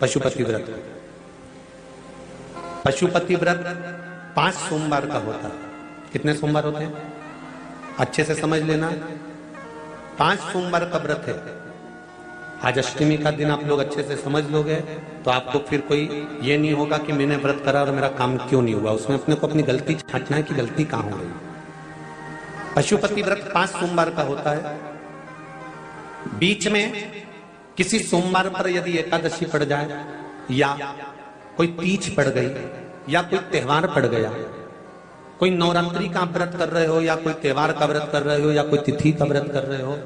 पशुपति व्रत। पशुपति व्रत 5 सोमवार का होता है। कितने सोमवार होते हैं अच्छे से समझ लेना। 5 सोमवार का व्रत है। आज अष्टमी का दिन आप लोग अच्छे से समझ लोगे तो आपको फिर कोई ये नहीं होगा कि मैंने व्रत करा और मेरा काम क्यों नहीं हुआ। उसमें अपने को अपनी गलती छांटना है कि गलती कहां हो गई। पशुपति व्रत 5 सोमवार का होता है। बीच में किसी सोमवार पर यदि एकादशी पड़ जाए या कोई तीज पड़ गई या कोई त्योहार पड़ गया, कोई नवरात्रि का व्रत कर रहे हो या कोई त्योहार का व्रत कर रहे हो या कोई तिथि का व्रत कर रहे हो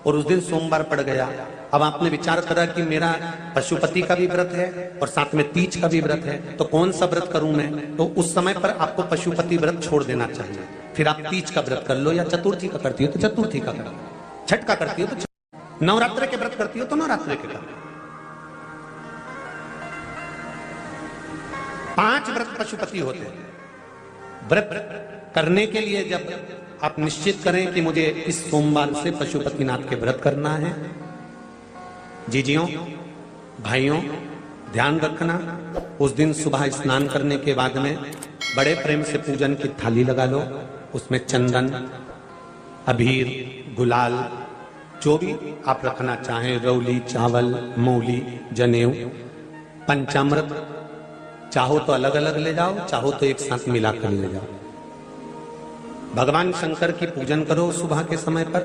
और उस दिन सोमवार पड़ गया, अब आपने विचार करा कि मेरा पशुपति का भी व्रत है और साथ में तीज का भी व्रत है, तो कौन सा व्रत करूं मैं? तो उस समय पर आपको पशुपति व्रत छोड़ देना चाहिए। फिर आप तीज का व्रत कर लो या चतुर्थी का करती हो तो चतुर्थी का कर लो, छठ का करती हो तो नवरात्र के व्रत करती हो तो नवरात्र के कर लो। 5 व्रत पशुपति होते हैं। व्रत करने के लिए जब आप निश्चित करें कि मुझे इस सोमवार से पशुपतिनाथ के व्रत करना है, जीजियों भाइयों ध्यान रखना, उस दिन सुबह स्नान करने के बाद में बड़े प्रेम से पूजन की थाली लगा लो। उसमें चंदन, अबीर, गुलाल, जो भी आप रखना चाहें, रौली, चावल, मौली, जनेऊ, पंचामृत, चाहो तो अलग अलग ले जाओ, चाहो तो एक साथ मिलाकर ले जाओ। भगवान शंकर की पूजन करो सुबह के समय पर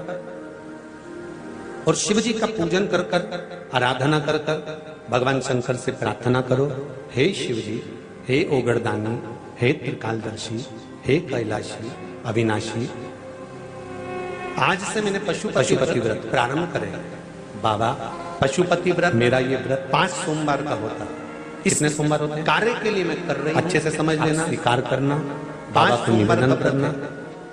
और शिव जी का पूजन कर कर आराधना कर कर भगवान शंकर से प्रार्थना करो, हे शिव जी, हे ओगरदानी, हे त्रिकालदर्शी, हे कैलाशी, अविनाशी, आज से मैंने पशुपति व्रत प्रारंभ करें। बाबा पशुपति व्रत मेरा ये व्रत 5 सोमवार का होता है। कितने सोमवार होते हैं? कार्य के लिए मैं कर रही हूं, अच्छे से समझ लेना, स्वीकार करना, बाबा को निवेदन करना।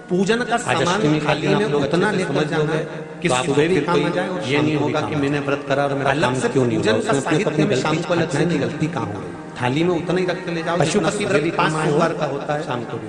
पूजन का सामान खाली में उतना ले समझ जाओगे कि सुबह भी काम आ जाए और ये नहीं होगा कि मैंने व्रत करा और मेरा काम क्यों नहीं हुआ। उसमें अपने को अपनी गलती को लगता है कि गलती कहां हो गई। थाली में उतना ही रख के ले जाओ। पशुपति व्रत 5 सोमवार का होता है। शाम को भी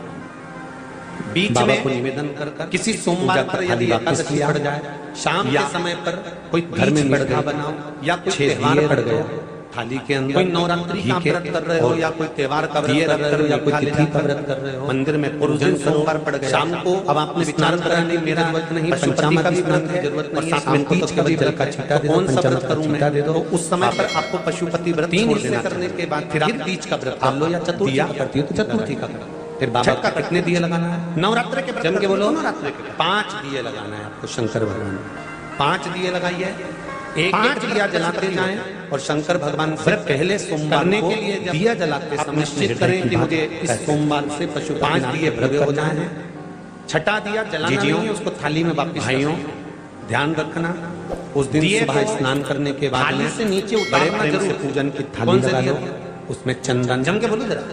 बीच में को निवेदन कर किसी सोमवार पर यदि एकादशी पड़ जाए, शाम के समय पर कोई घर में मीठा बनाओ या कोई त्योहार पड़ गया थाली के अंदर, कोई नवरात्रि का व्रत कर रहे हो या कोई त्योहार का व्रत कर रहे हो या कोई तिथि का व्रत कर रहे हो, मंदिर में पूजन सोमवार पड़ गया, शाम को अब आपने विचार करा नहीं मेरा व्रत नहीं, पशुपति का भी व्रत है, जरूरत नहीं, साथ में तीज का भी जल का छींटा दे दो, कौन सा व्रत करूं मैं? दे दो। उस समय पर आपको पशुपति व्रत 3 हिस्से करने के बाद फिर आप तीज का व्रत कर लो या चतुर्थी का करती हो तो चतुर्थी का करो। फिर बाबा का कितने दिए लगाना है? नवरात्र के जम के बोलो, नवरात्र के 5 दिए लगाना है आपको शंकर भगवान। 5 दिए लगाइए, एक 5 दिया जलाते जाएं और शंकर भगवान से पहले सोमवार के लिए दिया जलाते समय निश्चित करें कि मुझे इस सोमवार से पशु 5 दिए भरे हो जाए। छठा दिया जलाना नहीं है, उसको थाली में वापस। भाइयों ध्यान रखना, उस दिन सुबह स्नान करने के बाद थाली से नीचे उतारना जरूर। पूजन की थाली लगा लो, उसमें चंदन, जम के बोलो जरा,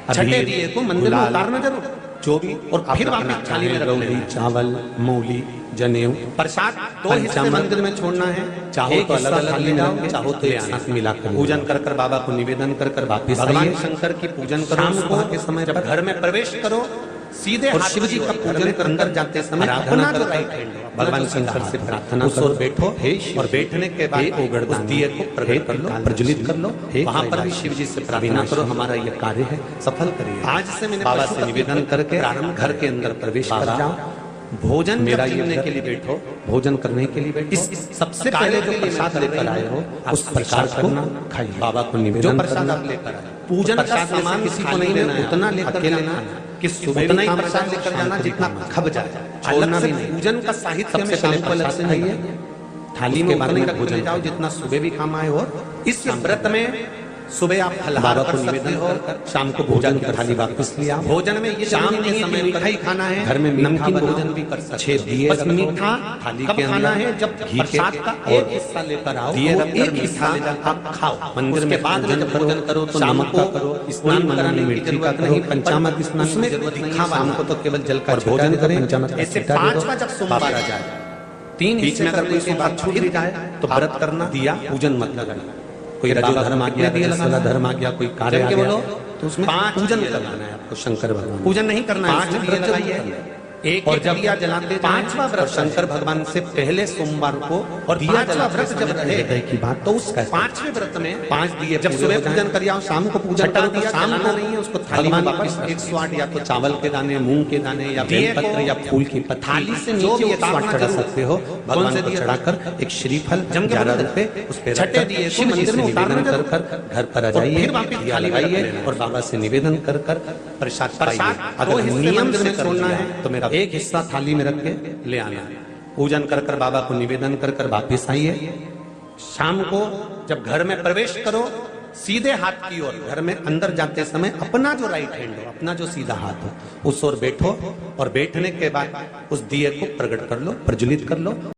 छठे दिए को मंदिर में उतारना जरूर, जो भी, और फिर वापस थाली में रौली, चावल, मौली, जनेऊ, प्रसाद 2 हिस्से मंदिर में छोड़ना है। चाहो तो अलग अलग ले जाओ, चाहो तो एक साथ मिलाकर पूजन कर कर बाबा को निवेदन कर कर वापस भगवान शंकर की पूजन करो। सुबह के समय जब घर में प्रवेश करो, सीधे और शिव जी का पूजन कर अंदर जाते समय आराधना करो, भगवान शंकर से प्रार्थना करो, बैठो और बैठने के बाद उस दिए को प्रज्वलित कर लो, प्रज्वलित कर लो। वहां पर भी शिव जी से प्रार्थना करो, हमारा यह कार्य है सफल करिए। आज से मैंने बाबा से निवेदन करके घर के अंदर प्रवेश कर जाओ। भोजन मेरा करने के लिए बैठो, भोजन करने के लिए बैठो। इस सबसे पहले जो प्रसाद लेकर आए हो उस प्रसाद करना, खाइए, बाबा को निवेदन करना। पूजन का सामान किसी को नहीं लेना, उतना लेकर लेना कि उतना ही प्रसाद लेकर जाना जितना खब जाए, छोड़ना भी नहीं। पूजन का साहित्य में शाम को अलग से नहीं है, थाली में उतना ही रख ले जाओ जितना सुबह भी काम आए। और इस व्रत में सुबह आप फलहार कर सकते हो, शाम को भोजन की थाली वापस लिया। भोजन में ये शाम के समय मीठा ही खाना है, घर में नमकीन भोजन भी कर सकते हो। 6 दिए बस मीठा थाली के खाना है, जब प्रसाद का एक हिस्सा लेकर आओ, दिए रखकर मीठा आप खाओ। मंदिर में बाद में जब भोजन करो तो शाम को करो, स्नान कराने की जरूरत नहीं, पंचामृत स्नान में जरूरत नहीं, शाम को तो केवल जल का भोजन करें। पंचामृत ऐसे 5वां जब सोमवार आ जाए, 3 बीच में अगर कोई सोमवार छूट भी जाए तो व्रत करना, दिया पूजन मत लगाना। कोई रजो धर्म आ गया, दिया धर्म आ गया, कोई कार्य आ गया तो उसमें पूजन लगाना है आपको शंकर भगवान। पूजन नहीं करना है, 5 दिए लगाइए, एक और जब दिया जलाते पांचवा व्रत शंकर भगवान से पहले सोमवार को और दिया जला व्रत जब रहे की बात तो उस पांचवें व्रत में 5 दिए जब सुबह पूजन कर आओ शाम को पूजन करो शाम को नहीं है उसको थाली में वापस 108 या तो चावल के दाने मूंग के दाने या बेलपत्र या फूल की थाली से नीचे 108 चढ़ा सकते हो भगवान को चढ़ाकर एक श्रीफल 11 रुपए उस पे छठे दिए को मंदिर में निवेदन कर घर पर आ जाइए दिया लगाइए और बाबा से निवेदन कर प्रसाद पाइए। अगर नियम से छोड़ना है तो मेरा एक हिस्सा थाली में रख के ले आना है। पूजन कर बाबा को निवेदन कर वापिस आइए। शाम को जब घर में प्रवेश करो सीधे हाथ की ओर घर में अंदर जाते समय अपना जो राइट हैंड हो अपना जो सीधा हाथ हो उस ओर बैठो और बैठने के बाद उस दिए को प्रकट कर लो प्रज्वलित कर लो।